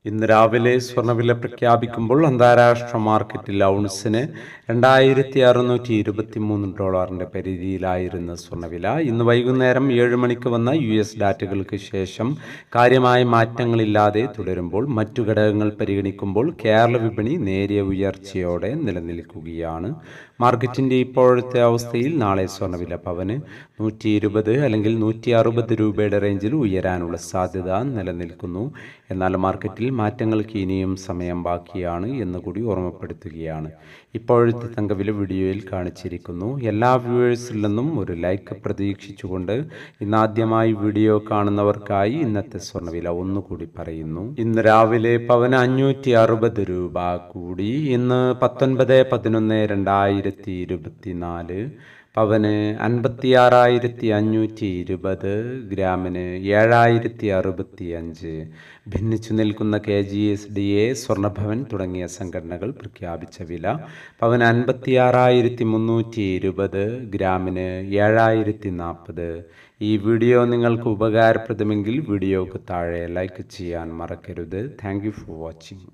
ഇന്ന് രാവിലെ സ്വർണ്ണവില പ്രഖ്യാപിക്കുമ്പോൾ അന്താരാഷ്ട്ര മാർക്കറ്റിൽ ഔൺസിന് $2,623 പരിധിയിലായിരുന്ന സ്വർണ്ണവില ഇന്ന് വൈകുന്നേരം 7 മണിക്ക് വന്ന US ഡാറ്റകൾക്ക് ശേഷം കാര്യമായ മാറ്റങ്ങളില്ലാതെ തുടരുമ്പോൾ മറ്റു ഘടകങ്ങൾ പരിഗണിക്കുമ്പോൾ കേരള വിപണി നേരിയ ഉയർച്ചയോടെ നിലനിൽക്കുകയാണ്. മാർക്കറ്റിന്റെ ഇപ്പോഴത്തെ അവസ്ഥയിൽ നാളെ സ്വർണ്ണവില പവന് 120 അല്ലെങ്കിൽ 160 രൂപയുടെ റേഞ്ചിൽ ഉയരാനുള്ള സാധ്യത നിലനിൽക്കുന്നു. എന്നാൽ മാർക്കറ്റിൽ മാറ്റങ്ങൾക്ക് ഇനിയും സമയം ബാക്കിയാണ് എന്നുകൂടി ഓർമ്മപ്പെടുത്തുകയാണ്. ഇപ്പോഴത്തെ തങ്കവില വീഡിയോയിൽ കാണിച്ചിരിക്കുന്നു. എല്ലാ വ്യൂവേഴ്സിൽ നിന്നും ഒരു ലൈക്ക് പ്രതീക്ഷിച്ചുകൊണ്ട് ഇന്നാദ്യമായി വീഡിയോ കാണുന്നവർക്കായി ഇന്നത്തെ സ്വർണ്ണവില ഒന്നുകൂടി പറയുന്നു. ഇന്ന് രാവിലെ പവന് 560 രൂപ കൂടി. ഇന്ന് 19/11/2024 പവന് 56,520, ഗ്രാമിന് 7,065. ഭിന്നിച്ചു നിൽക്കുന്ന KGSDA, സ്വർണ്ണഭവൻ തുടങ്ങിയ സംഘടനകൾ പ്രഖ്യാപിച്ച വില പവന് 56,320, ഗ്രാമിന് 7,040. ഈ വീഡിയോ നിങ്ങൾക്ക് ഉപകാരപ്രദമെങ്കിൽ വീഡിയോക്ക് താഴെ ലൈക്ക് ചെയ്യാൻ മറക്കരുത്. Thank you for watching.